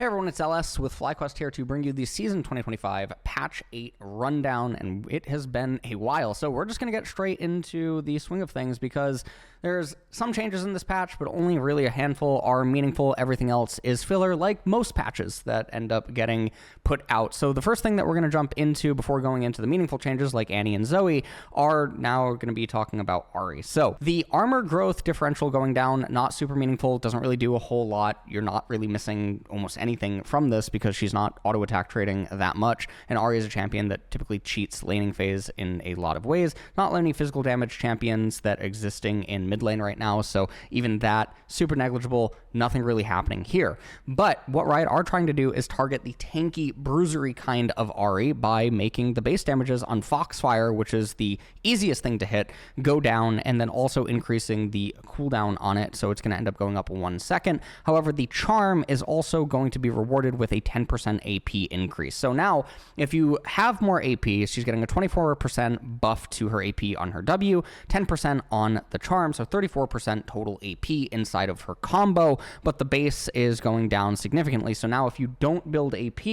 Hey everyone, it's LS with FlyQuest here to bring you the Season 2025 Patch 8 rundown, and it has been a while, so we're just going to get straight into the swing of things because there's some changes in this patch, but only really a handful are meaningful. Everything else is filler, like most patches that end up getting put out. So the first thing that we're going to jump into before going into the meaningful changes like Annie and Zoe are now going to be talking about Ahri. So the armor growth differential going down, not super meaningful, doesn't really do a whole lot. You're not really missing almost anything from this because she's not auto attack trading that much, and Ahri is a champion that typically cheats laning phase in a lot of ways. Not many physical damage champions that existing in mid lane right now, so even that super negligible, nothing really happening here. But what Riot are trying to do is target the tanky bruisery kind of Ahri by making the base damages on Foxfire, which is the easiest thing to hit, go down, and then also increasing the cooldown on it, so it's going to end up going up 1 second. However, the charm is also going to be rewarded with a 10% AP increase. So now, if you have more AP, she's getting a 24% buff to her AP on her W, 10% on the charm, so 34% total AP inside of her combo, but the base is going down significantly. So now if you don't build AP,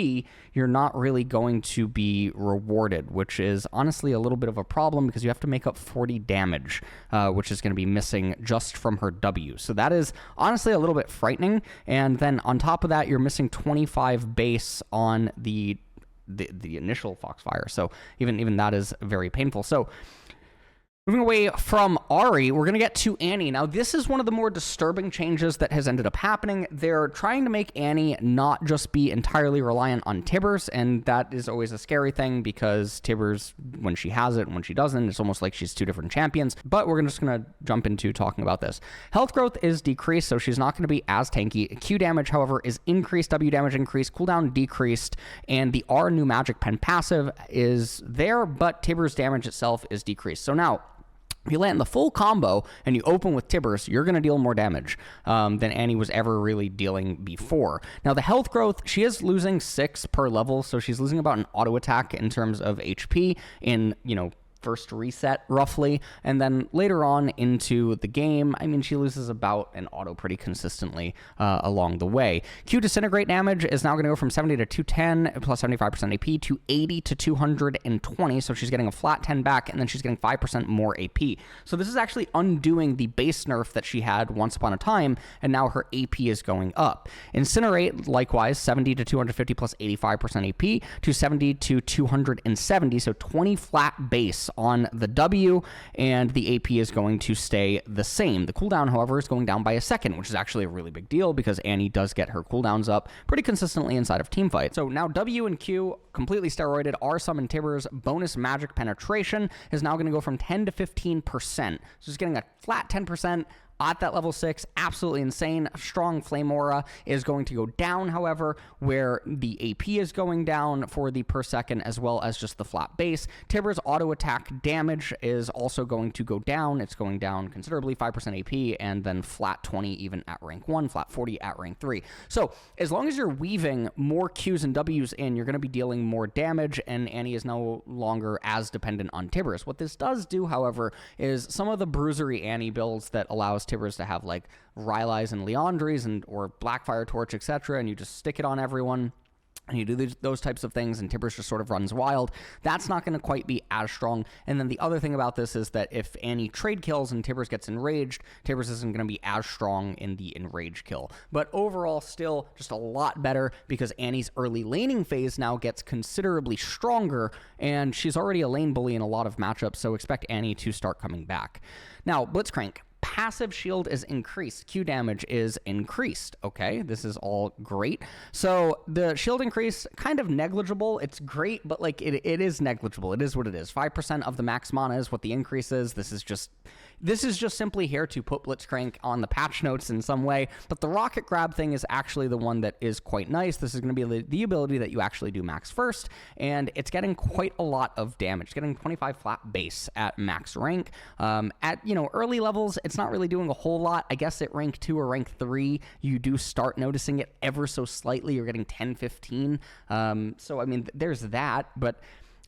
you're not really going to be rewarded, which is honestly a little bit of a problem because you have to make up 40 damage, which is going to be missing just from her W. So that is honestly a little bit frightening. And then on top of that, you're missing 25 base on the initial Foxfire. So even that is very painful. So moving away from Ahri, we're going to get to Annie. Now, this is one of the more disturbing changes that has ended up happening. They're trying to make Annie not just be entirely reliant on Tibbers, and that is always a scary thing because Tibbers, when she has it and when she doesn't, it's almost like she's two different champions. But we're just going to jump into talking about this. Health growth is decreased, so she's not going to be as tanky. Q damage, however, is increased, W damage increased, cooldown decreased, and the R new magic pen passive is there, but Tibbers damage itself is decreased. So now, if you land the full combo and you open with Tibbers, you're going to deal more damage than Annie was ever really dealing before. Now, the health growth, she is losing 6 per level, so she's losing about an auto attack in terms of HP in, first reset roughly, and then later on into the game, I mean, she loses about an auto pretty consistently along the way. Q disintegrate damage is now going to go from 70 to 210 plus 75% AP to 80 to 220, so she's getting a flat 10 back, and then she's getting 5% more AP. So this is actually undoing the base nerf that she had once upon a time, and now her AP is going up. Incinerate, likewise, 70 to 250 plus 85% AP to 70 to 270, so 20 flat base on the W, and the AP is going to stay the same. The cooldown, however, is going down by a second, which is actually a really big deal because Annie does get her cooldowns up pretty consistently inside of teamfight. So now W and Q, completely steroided, R summon Tibbers, bonus magic penetration is now going to go from 10 to 15%. So it's getting a flat 10%. At that level 6, absolutely insane. Strong Flame Aura is going to go down, however, where the AP is going down for the per second as well as just the flat base. Tibbers' auto attack damage is also going to go down. It's going down considerably, 5% AP, and then flat 20 even at rank 1, flat 40 at rank 3. So as long as you're weaving more Qs and Ws in, you're going to be dealing more damage, and Annie is no longer as dependent on Tibbers. What this does do, however, is some of the bruisery Annie builds that allows Tibbers to have like Rylai's and Leandries or Blackfire Torch, etc., and you just stick it on everyone and you do those types of things, and Tibbers just sort of runs wild. That's not going to quite be as strong. And then the other thing about this is that if Annie trade kills and Tibbers gets enraged, Tibbers isn't going to be as strong in the enrage kill. But overall, still just a lot better because Annie's early laning phase now gets considerably stronger, and she's already a lane bully in a lot of matchups, so expect Annie to start coming back. Now, Blitzcrank. Passive shield is increased. Q damage is increased. Okay, this is all great. So the shield increase, kind of negligible. It's great, but like it is negligible. It is what it is. 5% of the max mana is what the increase is. This is just simply here to put Blitzcrank on the patch notes in some way. But the rocket grab thing is actually the one that is quite nice. This is going to be the ability that you actually do max first, and it's getting quite a lot of damage. It's getting 25 flat base at max rank. At early levels, it's not really doing a whole lot. I guess at rank 2 or rank 3, you do start noticing it ever so slightly. You're getting 10, 15. So I mean, there's that, but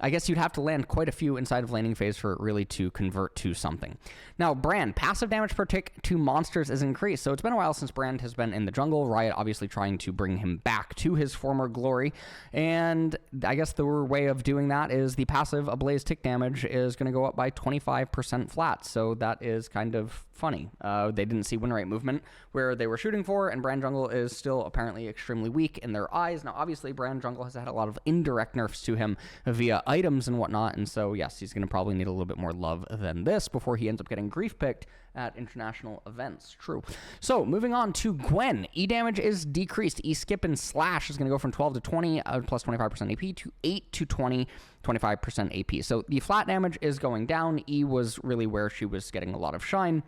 I guess you'd have to land quite a few inside of landing phase for it really to convert to something. Now, Brand, passive damage per tick to monsters is increased. So it's been a while since Brand has been in the jungle. Riot obviously trying to bring him back to his former glory. And I guess the way of doing that is the passive Ablaze tick damage is going to go up by 25% flat. So that is kind of funny. They didn't see win rate movement where they were shooting for, and Brand Jungle is still apparently extremely weak in their eyes. Now, obviously, Brand Jungle has had a lot of indirect nerfs to him via items and whatnot, and so, yes, he's going to probably need a little bit more love than this before he ends up getting grief picked at international events. True. So, moving on to Gwen. E damage is decreased. E skip and slash is going to go from 12 to 20, plus 25% AP, to 8 to 20, 25% AP. So, the flat damage is going down. E was really where she was getting a lot of shine.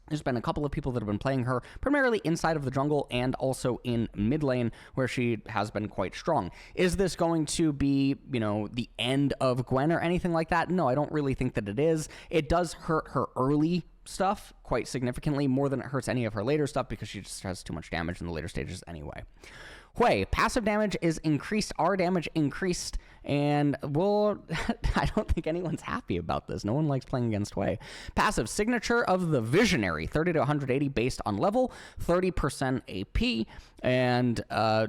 There's been a couple of people that have been playing her primarily inside of the jungle and also in mid lane where she has been quite strong. Is this going to be, you know, the end of Gwen or anything like that? No, I don't really think that it is. It does hurt her early stuff quite significantly, more than it hurts any of her later stuff because she just has too much damage in the later stages anyway. Hwei, passive damage is increased, R damage increased, and well, I don't think anyone's happy about this. No one likes playing against Hwei. Passive, Signature of the Visionary, 30 to 180 based on level, 30% AP, and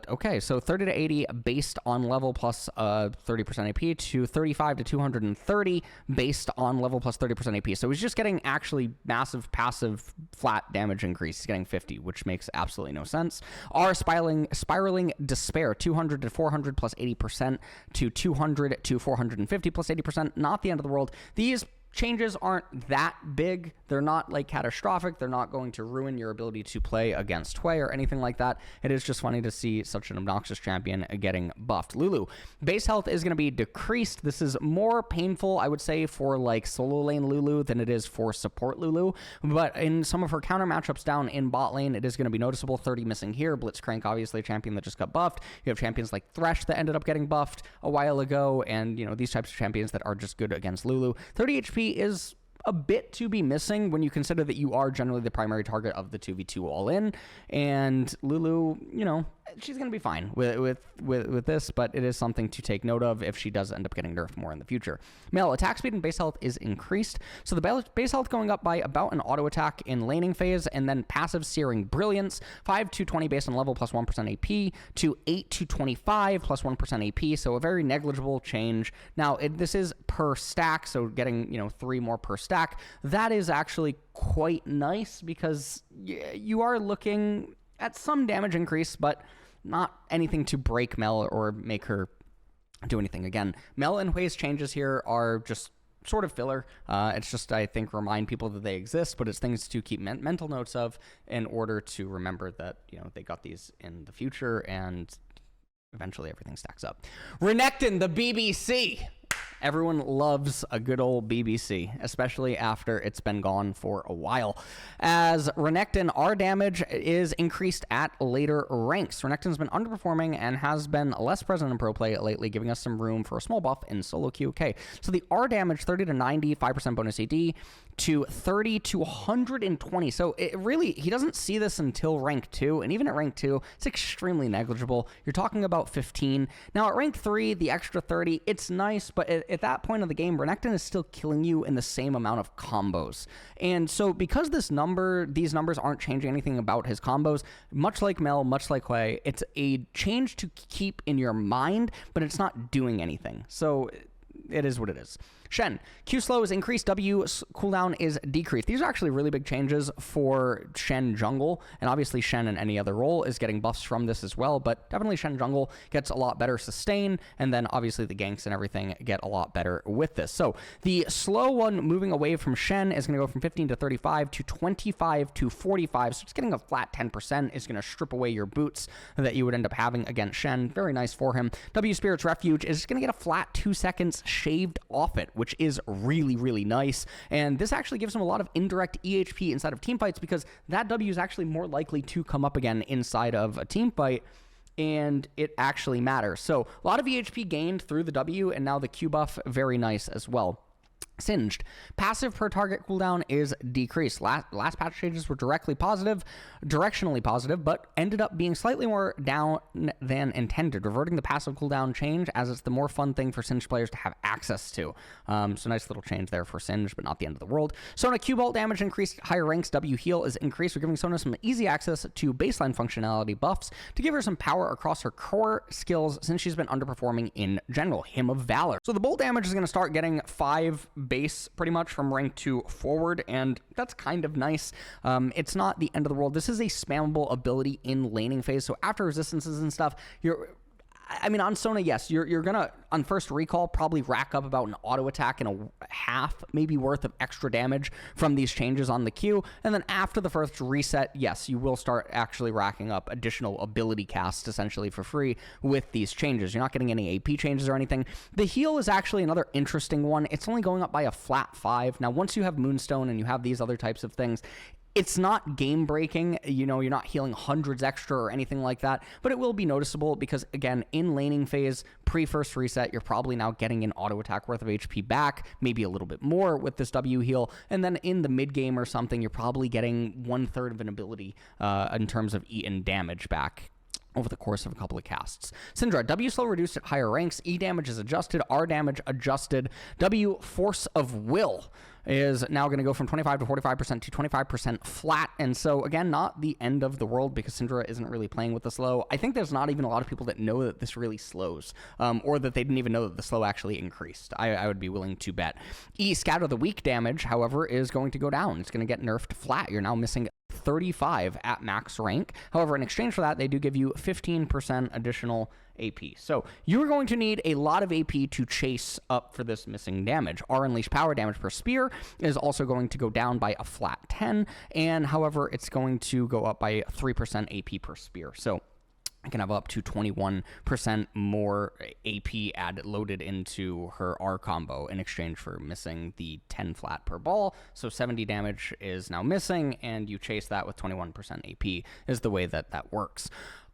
okay, so 30 to 80 based on level plus 30% AP to 35 to 230 based on level plus 30% AP. So he's just getting actually massive passive flat damage increase. He's getting 50, which makes absolutely no sense. R spiraling Despair, 200 to 400 plus 80% to 200 to 450 plus 80%. Not the end of the world. These changes aren't that big. They're not like catastrophic. They're not going to ruin your ability to play against Hwei or anything like that. It is just funny to see such an obnoxious champion getting buffed. Lulu, base health is going to be decreased. This is more painful, I would say, for like solo lane Lulu than it is for support Lulu. But in some of her counter matchups down in bot lane, it is going to be noticeable. 30 missing here. Blitzcrank, obviously a champion that just got buffed. You have champions like Thresh that ended up getting buffed a while ago. And, you know, these types of champions that are just good against Lulu. 30 HP is a bit to be missing when you consider that you are generally the primary target of the 2v2 all-in, and Lulu, you know, she's going to be fine with this, but it is something to take note of if she does end up getting nerfed more in the future. Male, attack speed and base health is increased, so the base health going up by about an auto attack in laning phase, and then passive Searing Brilliance, 5 to 20 based on level plus 1% AP, to 8 to 25 plus 1% AP, so a very negligible change. Now, this is per stack, so getting, you know, 3 more per stack. That is actually quite nice because you are looking at some damage increase, but not anything to break Mel or make her do anything. Again, Mel and Hwei's changes here are just sort of filler. It's just, I think, remind people that they exist, but it's things to keep mental notes of in order to remember that, you know, they got these in the future and eventually everything stacks up. Renekton, the BBC. Everyone loves a good old BBC, especially after it's been gone for a while. As Renekton, R damage is increased at later ranks. Renekton's been underperforming and has been less present in pro play lately, giving us some room for a small buff in solo queue. Okay, so the R damage, 30 to 90, 5% bonus AD, to 30 to 120. So it really, he doesn't see this until rank 2, and even at rank 2, it's extremely negligible. You're talking about 15. Now at rank 3, the extra 30, it's nice, but at that point of the game, Renekton is still killing you in the same amount of combos. And so because these numbers aren't changing anything about his combos, much like Mel, much like Hwei, it's a change to keep in your mind, but it's not doing anything. So it is what it is. Shen, Q slow is increased, W cooldown is decreased. These are actually really big changes for Shen jungle, and obviously Shen in any other role is getting buffs from this as well, but definitely Shen jungle gets a lot better sustain, and then obviously the ganks and everything get a lot better with this. So the slow one moving away from Shen is going to go from 15 to 35 to 25 to 45, so it's getting a flat 10%, is going to strip away your boots that you would end up having against Shen. Very nice for him. W Spirit's Refuge is going to get a flat 2 seconds shaved off it, which is really, really nice. And this actually gives him a lot of indirect EHP inside of team fights because that W is actually more likely to come up again inside of a team fight, and it actually matters. So a lot of EHP gained through the W, and now the Q buff, very nice as well. Singed. Passive per target cooldown is decreased. Last patch changes were directionally positive, but ended up being slightly more down than intended, reverting the passive cooldown change as it's the more fun thing for Singed players to have access to. So nice little change there for Singed, but not the end of the world. Sona Q-Bolt damage increased, higher ranks, W heal is increased. We're giving Sona some easy access to baseline functionality buffs to give her some power across her core skills since she's been underperforming in general. Hymn of Valor. So the bolt damage is going to start getting 5 base pretty much from rank 2 forward, and that's kind of nice. It's not the end of the world. This is a spammable ability in laning phase, so after resistances and stuff, on Sona, yes, you're gonna, on first recall, probably rack up about an auto attack and a half, maybe worth of extra damage from these changes on the Q, and then after the first reset, yes, you will start actually racking up additional ability casts, essentially for free, with these changes. You're not getting any AP changes or anything. The heal is actually another interesting one. It's only going up by a flat 5. Now, once you have Moonstone and you have these other types of things, it's not game-breaking, you're not healing hundreds extra or anything like that, but it will be noticeable because, again, in laning phase, pre-first reset, you're probably now getting an auto-attack worth of HP back, maybe a little bit more with this W heal, and then in the mid-game or something, you're probably getting 1/3 of an ability in terms of eaten damage back over the course of a couple of casts. Syndra, W slow reduced at higher ranks, E damage is adjusted, R damage adjusted, W force of will is now going to go from 25 to 45% to 25% flat, and so again, not the end of the world because Syndra isn't really playing with the slow. I think there's not even a lot of people that know that this really slows, or that they didn't even know that the slow actually increased. I would be willing to bet. E, scatter the weak damage, however, is going to go down. It's going to get nerfed flat. You're now missing 35 at max rank. However, in exchange for that, they do give you 15% additional AP. So you're going to need a lot of AP to chase up for this missing damage. R Unleash power damage per spear is also going to go down by a flat 10, and however, it's going to go up by 3% AP per spear. So I can have up to 21% more AP loaded into her R combo in exchange for missing the 10 flat per ball. So 70 damage is now missing, and you chase that with 21% AP is the way that that works.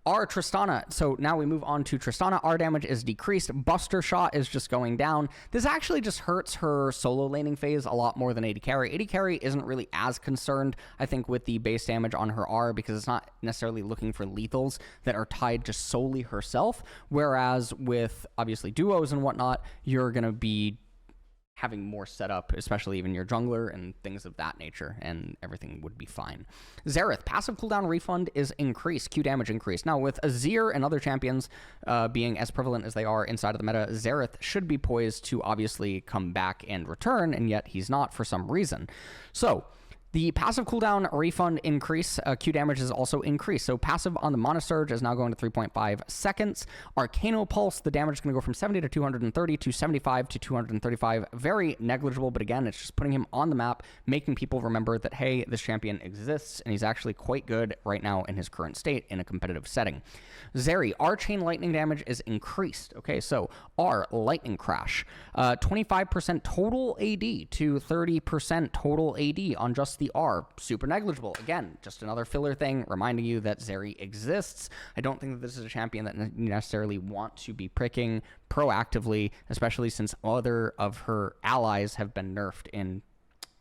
R Tristana, so now we move on to Tristana. R damage is decreased. Buster Shot is just going down. This actually just hurts her solo laning phase a lot more than AD Carry. AD Carry isn't really as concerned, I think, with the base damage on her R because it's not necessarily looking for lethals that are tied just solely herself, whereas with, obviously, duos and whatnot, you're going to be having more setup, especially even your jungler and things of that nature, and everything would be fine. Xerath, passive cooldown refund is increased, Q damage increased. Now, with Azir and other champions being as prevalent as they are inside of the meta, Xerath should be poised to obviously come back and return, and yet he's not for some reason. So, the passive cooldown refund increase, Q damage is also increased. So passive on the Monosurge is now going to 3.5 seconds. Arcano Pulse, the damage is going to go from 70 to 230 to 75 to 235. Very negligible, but again, it's just putting him on the map, making people remember that, hey, this champion exists, and he's actually quite good right now in his current state in a competitive setting. Zeri, R chain lightning damage is increased. Okay, so R, lightning crash. 25% total AD to 30% total AD on just the R. Super negligible. Again, just another filler thing reminding you that Zeri exists. I don't think that this is a champion that you necessarily want to be pricking proactively, especially since other of her allies have been nerfed in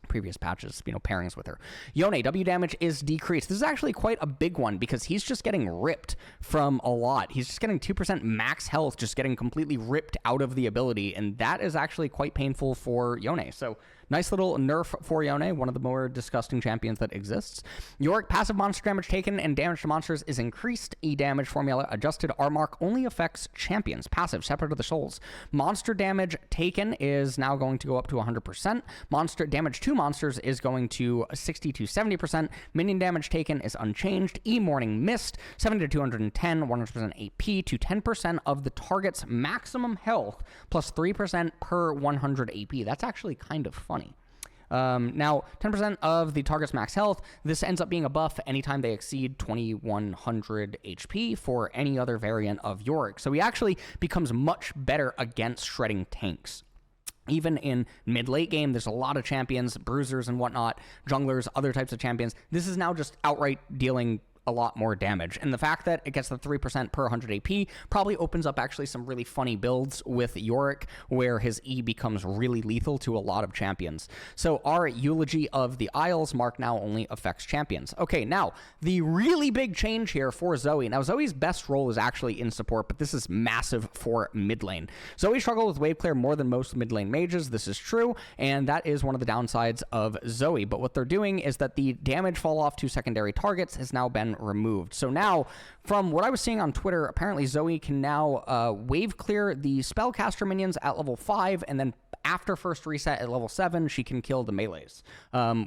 previous patches, pairings with her. Yone, W damage is decreased. This is actually quite a big one because he's just getting ripped from a lot. He's just getting 2% max health, just getting completely ripped out of the ability, and that is actually quite painful for Yone. So nice little nerf for Yone, one of the more disgusting champions that exists. Yorick, passive monster damage taken and damage to monsters is increased. E damage formula adjusted. R mark only affects champions. Passive, separate of the souls. Monster damage taken is now going to go up to 100%. Monster damage to monsters is going to 60 to 70%. Minion damage taken is unchanged. E morning mist, 70 to 210, 100% AP to 10% of the target's maximum health plus 3% per 100 AP. That's actually kind of funny. Now, 10% of the target's max health, this ends up being a buff anytime they exceed 2100 HP for any other variant of Yorick. So he actually becomes much better against shredding tanks. Even in mid-late game, there's a lot of champions, bruisers and whatnot, junglers, other types of champions. This is now just outright dealing a lot more damage. And the fact that it gets the 3% per 100 AP probably opens up actually some really funny builds with Yorick, where his E becomes really lethal to a lot of champions. So our eulogy of the Isles mark now only affects champions. Okay, now the really big change here for Zoe. Now Zoe's best role is actually in support, but this is massive for mid lane. Zoe struggled with wave clear more than most mid lane mages. This is true, and that is one of the downsides of Zoe. But what they're doing is that the damage fall off to secondary targets has now been removed. So now, from what I was seeing on Twitter, apparently Zoe can now wave clear the spellcaster minions at level 5, and then after first reset at level 7, she can kill the melees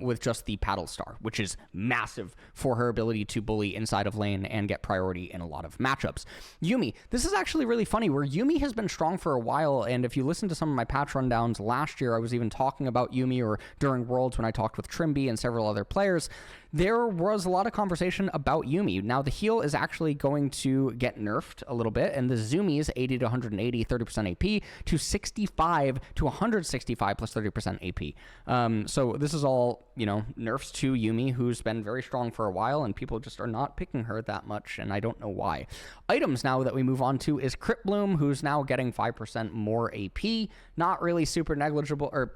with just the paddle star, which is massive for her ability to bully inside of lane and get priority in a lot of matchups. Yuumi, this is actually really funny, where Yuumi has been strong for a while, and if you listen to some of my patch rundowns last year, I was even talking about Yuumi, or during Worlds when I talked with Trimby and several other players, there was a lot of conversation about Yuumi. Now, the heal is actually going to get nerfed a little bit, and the zoomies 80 to 180, 30% AP, to 65 to 165 plus 30% AP. So this is all, you know, nerfs to Yuumi, who's been very strong for a while, and people just are not picking her that much, and I don't know why. Items now that we move on to is Cryptbloom, who's now getting 5% more AP. Not really super negligible, or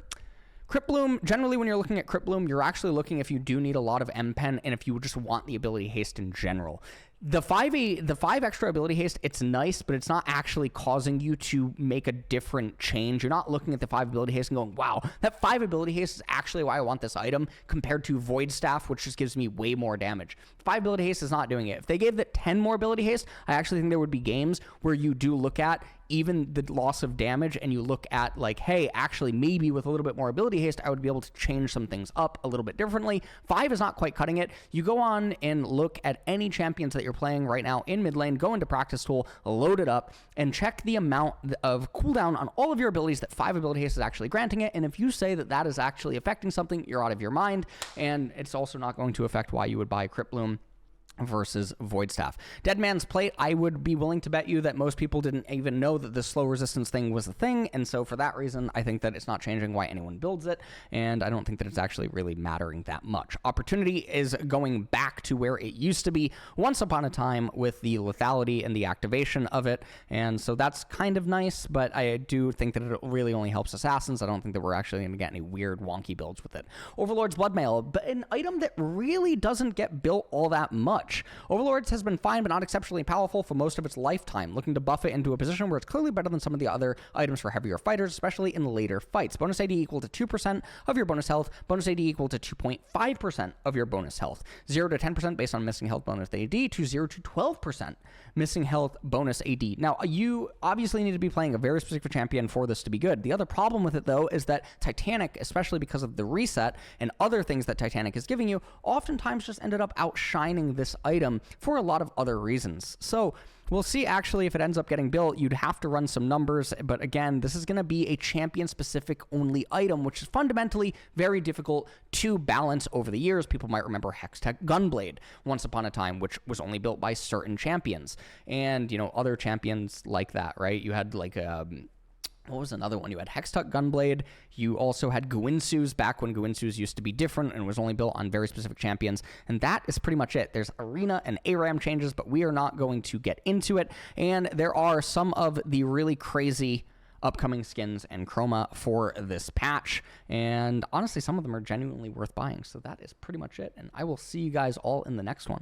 Cryptbloom, generally when you're looking at Cryptbloom, you're actually looking if you do need a lot of M-Pen and if you just want the ability haste in general. The 5 extra ability haste, it's nice, but it's not actually causing you to make a different change. You're not looking at the 5 ability haste and going, wow, that 5 ability haste is actually why I want this item, compared to Void Staff, which just gives me way more damage. 5 ability haste is not doing it. If they gave it 10 more ability haste, I actually think there would be games where you do look at even the loss of damage and you look at like, hey, actually maybe with a little bit more ability haste, I would be able to change some things up a little bit differently. 5 is not quite cutting it. You go on and look at any champions that you're playing right now in mid lane, go into practice tool, load it up, and check the amount of cooldown on all of your abilities that 5 ability haste is actually granting it. And if you say that that is actually affecting something, you're out of your mind, and it's also not going to affect why you would buy Cryptbloom versus Void Staff. Dead Man's Plate, I would be willing to bet you that most people didn't even know that the slow resistance thing was a thing, and so for that reason, I think that it's not changing why anyone builds it, and I don't think that it's actually really mattering that much. Opportunity is going back to where it used to be once upon a time with the lethality and the activation of it, and so that's kind of nice, but I do think that it really only helps assassins. I don't think that we're actually going to get any weird wonky builds with it. Overlord's Bloodmail, but an item that really doesn't get built all that much. Overlords has been fine but not exceptionally powerful for most of its lifetime, looking to buff it into a position where it's clearly better than some of the other items for heavier fighters, especially in later fights. Bonus AD equal to 2% of your bonus health, bonus AD equal to 2.5% of your bonus health, 0 to 10% based on missing health bonus AD, to 0 to 12% missing health bonus AD. Now, you obviously need to be playing a very specific champion for this to be good. The other problem with it, though, is that Titanic, especially because of the reset and other things that Titanic is giving you, oftentimes just ended up outshining this item for a lot of other reasons. So we'll see actually if it ends up getting built. You'd have to run some numbers, but again, this is going to be a champion-specific only item, which is fundamentally very difficult to balance over the years. People might remember Hextech Gunblade once upon a time, which was only built by certain champions, and, you know, other champions like that, right? You had like what was another one? You had Hextech Gunblade. You also had Gwynsu's back when Gwynsu's used to be different and was only built on very specific champions. And that is pretty much it. There's Arena and ARAM changes, but we are not going to get into it. And there are some of the really crazy upcoming skins and chroma for this patch. And honestly, some of them are genuinely worth buying. So that is pretty much it. And I will see you guys all in the next one.